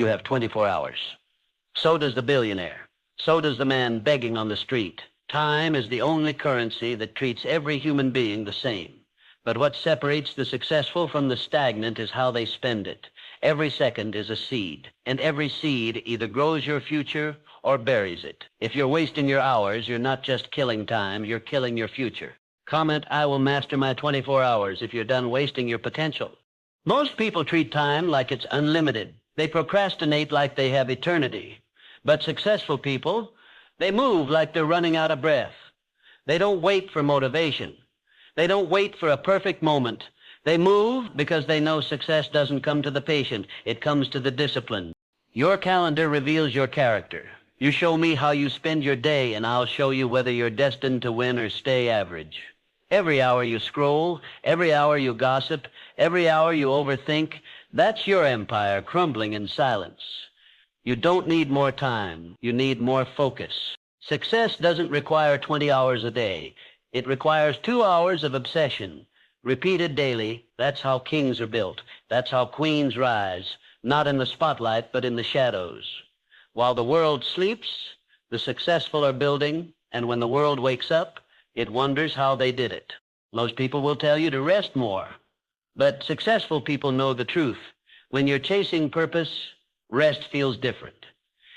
You have 24 hours. So does the billionaire. So does the man begging on the street. Time is the only currency that treats every human being the same. But what separates the successful from the stagnant is how they spend it. Every second is a seed, and every seed either grows your future or buries it. If you're wasting your hours, you're not just killing time, you're killing your future. Comment, "I will master my 24 hours," if you're done wasting your potential. Most people treat time like it's unlimited. They procrastinate like they have eternity. But successful people, they move like they're running out of breath. They don't wait for motivation. They don't wait for a perfect moment. They move because they know success doesn't come to the patient. It comes to the discipline. Your calendar reveals your character. You show me how you spend your day, and I'll show you whether you're destined to win or stay average. Every hour you scroll, every hour you gossip, every hour you overthink, that's your empire crumbling in silence. You don't need more time. You need more focus. Success doesn't require 20 hours a day. It requires 2 hours of obsession. Repeated daily, that's how kings are built. That's how queens rise, not in the spotlight, but in the shadows. While the world sleeps, the successful are building, and when the world wakes up, it wonders how they did it. Most people will tell you to rest more, but successful people know the truth. When you're chasing purpose, rest feels different.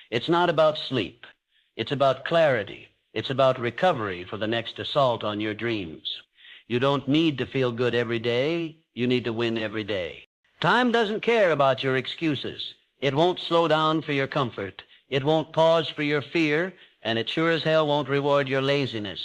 It's not about sleep. It's about clarity. It's about recovery for the next assault on your dreams. You don't need to feel good every day. You need to win every day. Time doesn't care about your excuses. It won't slow down for your comfort. It won't pause for your fear, and it sure as hell won't reward your laziness.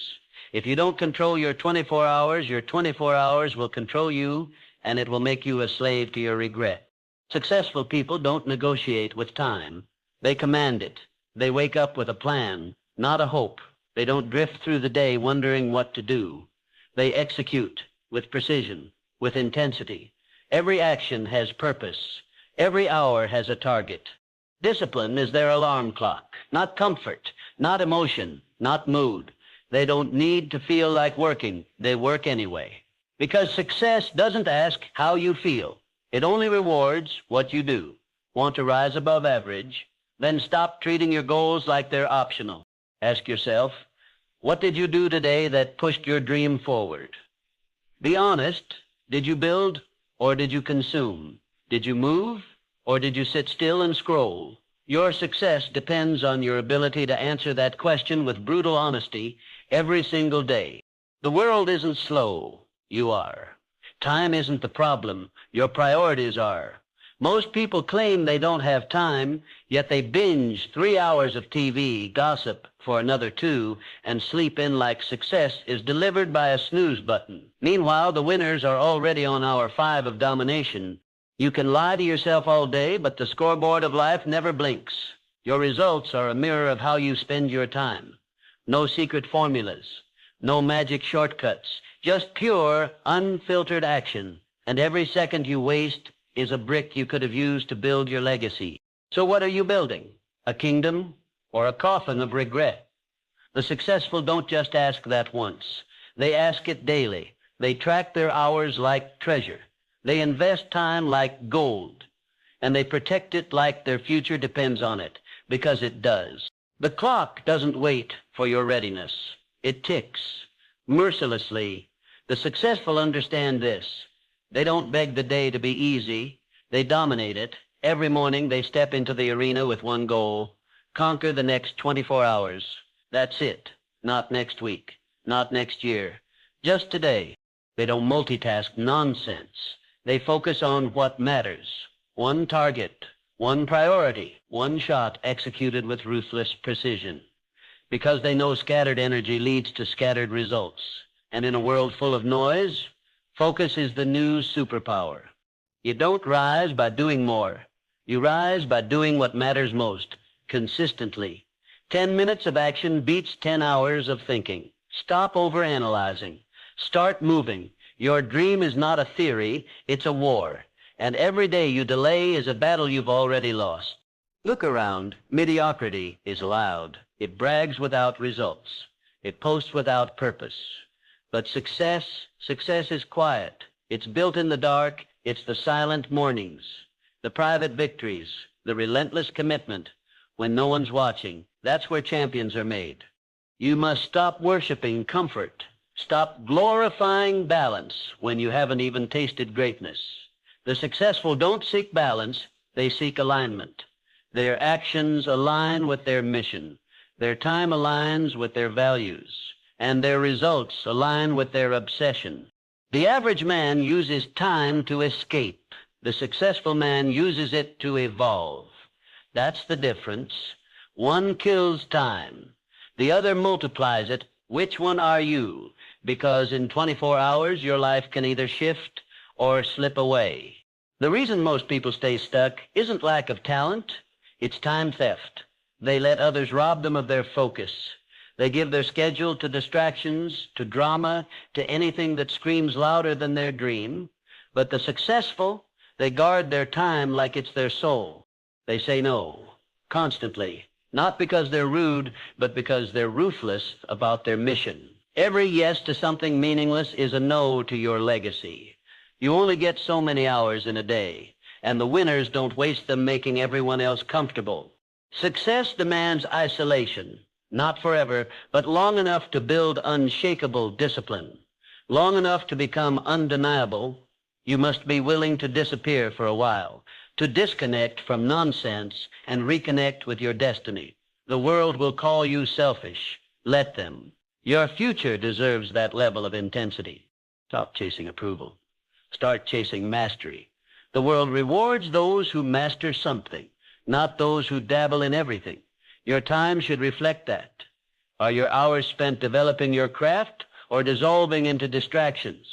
If you don't control your 24 hours will control you, and it will make you a slave to your regret. Successful people don't negotiate with time. They command it. They wake up with a plan, not a hope. They don't drift through the day wondering what to do. They execute with precision, with intensity. Every action has purpose. Every hour has a target. Discipline is their alarm clock, not comfort, not emotion, not mood. They don't need to feel like working. They work anyway. Because success doesn't ask how you feel. It only rewards what you do. Want to rise above average? Then stop treating your goals like they're optional. Ask yourself, what did you do today that pushed your dream forward? Be honest. Did you build or did you consume? Did you move or did you sit still and scroll? Your success depends on your ability to answer that question with brutal honesty every single day. The world isn't slow. You are. Time isn't the problem. Your priorities are. Most people claim they don't have time, yet they binge 3 hours of TV, gossip for another 2, and sleep in like success is delivered by a snooze button. Meanwhile, the winners are already on hour 5 of domination. You can lie to yourself all day, but the scoreboard of life never blinks. Your results are a mirror of how you spend your time. No secret formulas, no magic shortcuts, just pure, unfiltered action. And every second you waste is a brick you could have used to build your legacy. So what are you building? A kingdom or a coffin of regret? The successful don't just ask that once. They ask it daily. They track their hours like treasure. They invest time like gold. And they protect it like their future depends on it, because it does. The clock doesn't wait for your readiness. It ticks mercilessly. The successful understand this. They don't beg the day to be easy. They dominate it. Every morning they step into the arena with one goal: conquer the next 24 hours. That's it. Not next week. Not next year. Just today. They don't multitask nonsense. They focus on what matters. One target, one priority, one shot executed with ruthless precision. Because they know scattered energy leads to scattered results. And in a world full of noise, focus is the new superpower. You don't rise by doing more. You rise by doing what matters most, consistently. 10 minutes of action beats 10 hours of thinking. Stop overanalyzing. Start moving. Your dream is not a theory, it's a war. And every day you delay is a battle you've already lost. Look around. Mediocrity is loud. It brags without results. It posts without purpose. But success is quiet. It's built in the dark. It's the silent mornings, the private victories, the relentless commitment when no one's watching. That's where champions are made. You must stop worshiping comfort. Stop glorifying balance when you haven't even tasted greatness. The successful don't seek balance, they seek alignment. Their actions align with their mission. Their time aligns with their values, and their results align with their obsession. The average man uses time to escape. The successful man uses it to evolve. That's the difference. One kills time. The other multiplies it. Which one are you? Because in 24 hours, your life can either shift or slip away. The reason most people stay stuck isn't lack of talent. It's time theft. They let others rob them of their focus. They give their schedule to distractions, to drama, to anything that screams louder than their dream. But the successful, they guard their time like it's their soul. They say no, constantly, not because they're rude, but because they're ruthless about their mission. Every yes to something meaningless is a no to your legacy. You only get so many hours in a day, and the winners don't waste them making everyone else comfortable. Success demands isolation, not forever, but long enough to build unshakable discipline. Long enough to become undeniable, you must be willing to disappear for a while, to disconnect from nonsense and reconnect with your destiny. The world will call you selfish. Let them. Your future deserves that level of intensity. Stop chasing approval. Start chasing mastery. The world rewards those who master something, not those who dabble in everything. Your time should reflect that. Are your hours spent developing your craft or dissolving into distractions?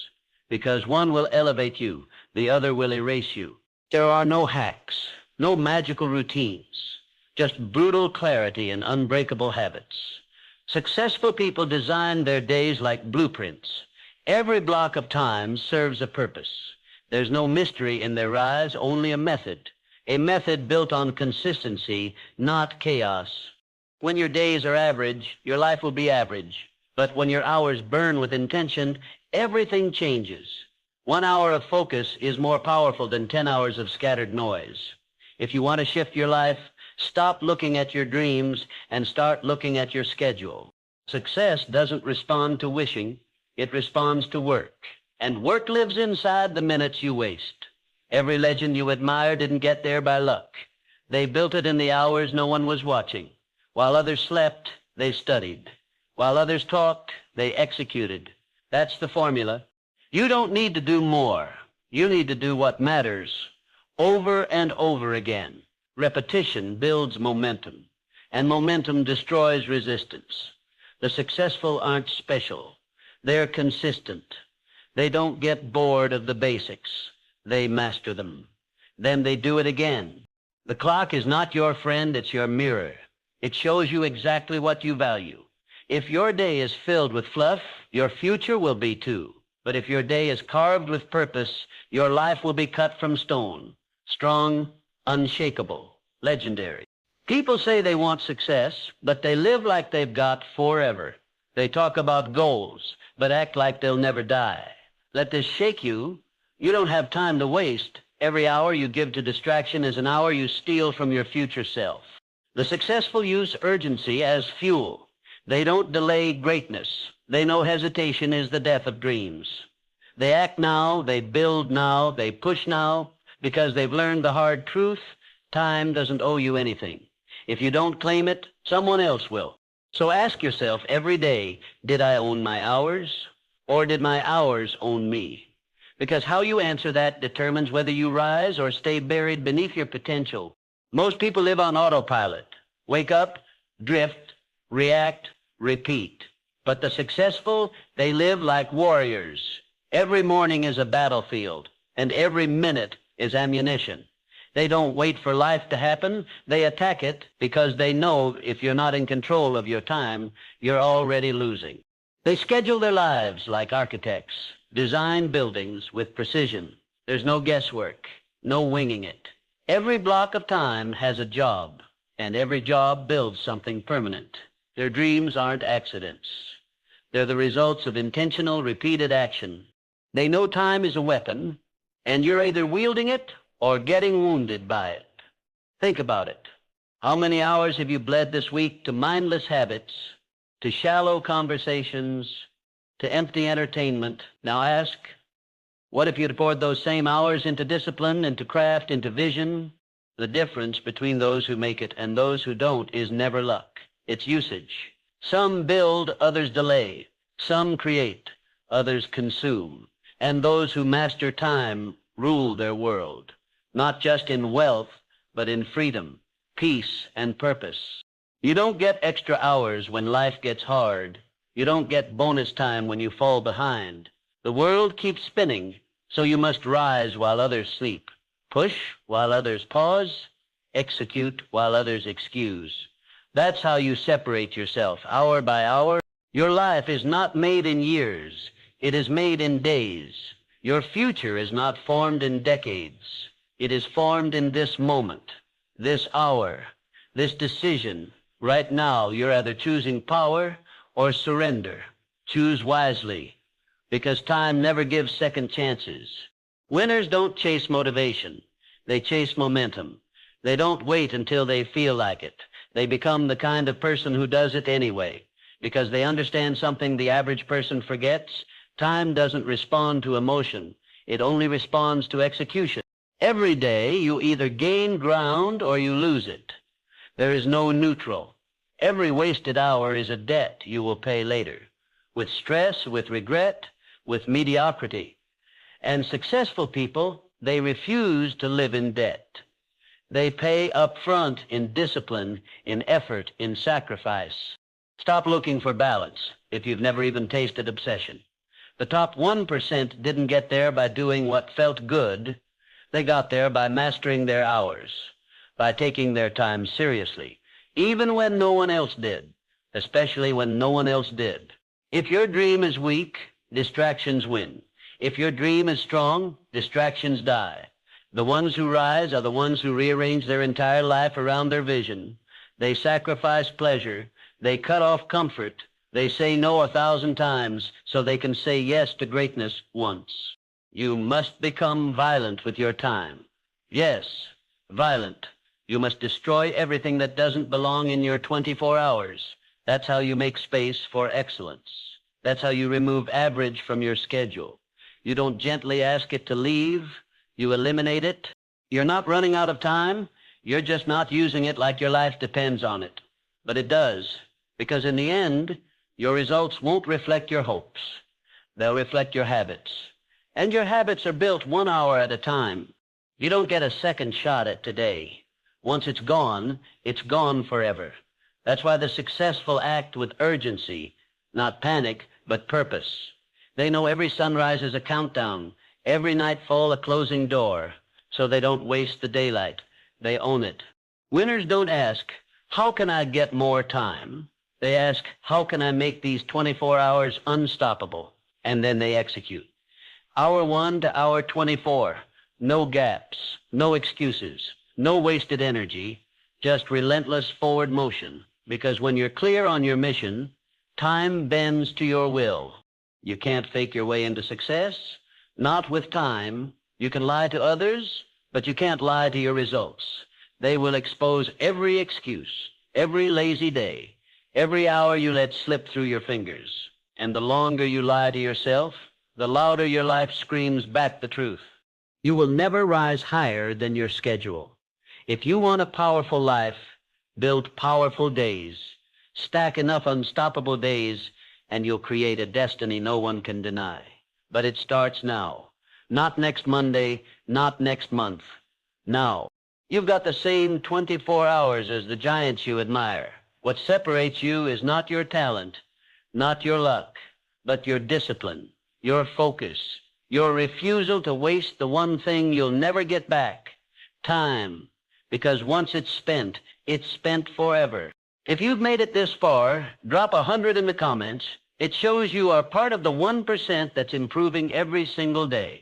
Because one will elevate you, the other will erase you. There are no hacks, no magical routines, just brutal clarity and unbreakable habits. Successful people design their days like blueprints. Every block of time serves a purpose. There's no mystery in their rise, only a method built on consistency, not chaos. When your days are average, your life will be average. But when your hours burn with intention, everything changes. 1 hour of focus is more powerful than 10 hours of scattered noise. If you want to shift your life, stop looking at your dreams and start looking at your schedule. Success doesn't respond to wishing, it responds to work. And work lives inside the minutes you waste. Every legend you admire didn't get there by luck. They built it in the hours no one was watching. While others slept, they studied. While others talked, they executed. That's the formula. You don't need to do more. You need to do what matters over and over again. Repetition builds momentum, and momentum destroys resistance. The successful aren't special. They're consistent. They don't get bored of the basics. They master them. Then they do it again. The clock is not your friend, it's your mirror. It shows you exactly what you value. If your day is filled with fluff, your future will be too. But if your day is carved with purpose, your life will be cut from stone. Strong, unshakable, legendary. People say they want success, but they live like they've got forever. They talk about goals, but act like they'll never die. Let this shake you. You don't have time to waste. Every hour you give to distraction is an hour you steal from your future self. The successful use urgency as fuel. They don't delay greatness. They know hesitation is the death of dreams. They act now, they build now, they push now, because they've learned the hard truth. Time doesn't owe you anything. If you don't claim it, someone else will. So ask yourself every day, did I own my hours, or did my hours own me? Because how you answer that determines whether you rise or stay buried beneath your potential. Most people live on autopilot. Wake up, drift, react, repeat. But the successful, they live like warriors. Every morning is a battlefield, and every minute is ammunition. They don't wait for life to happen. They attack it because they know if you're not in control of your time, you're already losing. They schedule their lives like architects, design buildings with precision. There's no guesswork, no winging it. Every block of time has a job, and every job builds something permanent. Their dreams aren't accidents. They're the results of intentional, repeated action. They know time is a weapon, and you're either wielding it or getting wounded by it. Think about it. How many hours have you bled this week to mindless habits, to shallow conversations, to empty entertainment? Now ask, what if you'd poured those same hours into discipline, into craft, into vision? The difference between those who make it and those who don't is never luck. It's usage. Some build, others delay. Some create, others consume. And those who master time rule their world, not just in wealth, but in freedom, peace, and purpose. You don't get extra hours when life gets hard. You don't get bonus time when you fall behind. The world keeps spinning, so you must rise while others sleep, push while others pause, execute while others excuse. That's how you separate yourself, hour by hour. Your life is not made in years. It is made in days. Your future is not formed in decades. It is formed in this moment, this hour, this decision. Right now, you're either choosing power or surrender. Choose wisely, because time never gives second chances. Winners don't chase motivation. They chase momentum. They don't wait until they feel like it. They become the kind of person who does it anyway, because they understand something the average person forgets. Time doesn't respond to emotion. It only responds to execution. Every day, you either gain ground or you lose it. There is no neutral. Every wasted hour is a debt you will pay later, with stress, with regret, with mediocrity. And successful people, they refuse to live in debt. They pay up front in discipline, in effort, in sacrifice. Stop looking for balance if you've never even tasted obsession. The top 1% didn't get there by doing what felt good. They got there by mastering their hours, by taking their time seriously, even when no one else did, especially when no one else did. If your dream is weak, distractions win. If your dream is strong, distractions die. The ones who rise are the ones who rearrange their entire life around their vision. They sacrifice pleasure. They cut off comfort. They say no 1,000 times so they can say yes to greatness once. You must become violent with your time. Yes, violent. You must destroy everything that doesn't belong in your 24 hours. That's how you make space for excellence. That's how you remove average from your schedule. You don't gently ask it to leave. You eliminate it. You're not running out of time. You're just not using it like your life depends on it. But it does, because in the end, your results won't reflect your hopes. They'll reflect your habits. And your habits are built 1 hour at a time. You don't get a second shot at today. Once it's gone forever. That's why the successful act with urgency, not panic, but purpose. They know every sunrise is a countdown, every nightfall a closing door, so they don't waste the daylight. They own it. Winners don't ask, how can I get more time? They ask, how can I make these 24 hours unstoppable? And then they execute. Hour 1 to hour 24. No gaps, no excuses, no wasted energy, just relentless forward motion. Because when you're clear on your mission, time bends to your will. You can't fake your way into success. Not with time. You can lie to others, but you can't lie to your results. They will expose every excuse, every lazy day, every hour you let slip through your fingers. And the longer you lie to yourself, the louder your life screams back the truth. You will never rise higher than your schedule. If you want a powerful life, build powerful days. Stack enough unstoppable days, and you'll create a destiny no one can deny. But it starts now. Not next Monday, not next month. Now. You've got the same 24 hours as the giants you admire. What separates you is not your talent, not your luck, but your discipline, your focus, your refusal to waste the one thing you'll never get back, time. Because once it's spent forever. If you've made it this far, drop 100 in the comments. It shows you are part of the 1% that's improving every single day.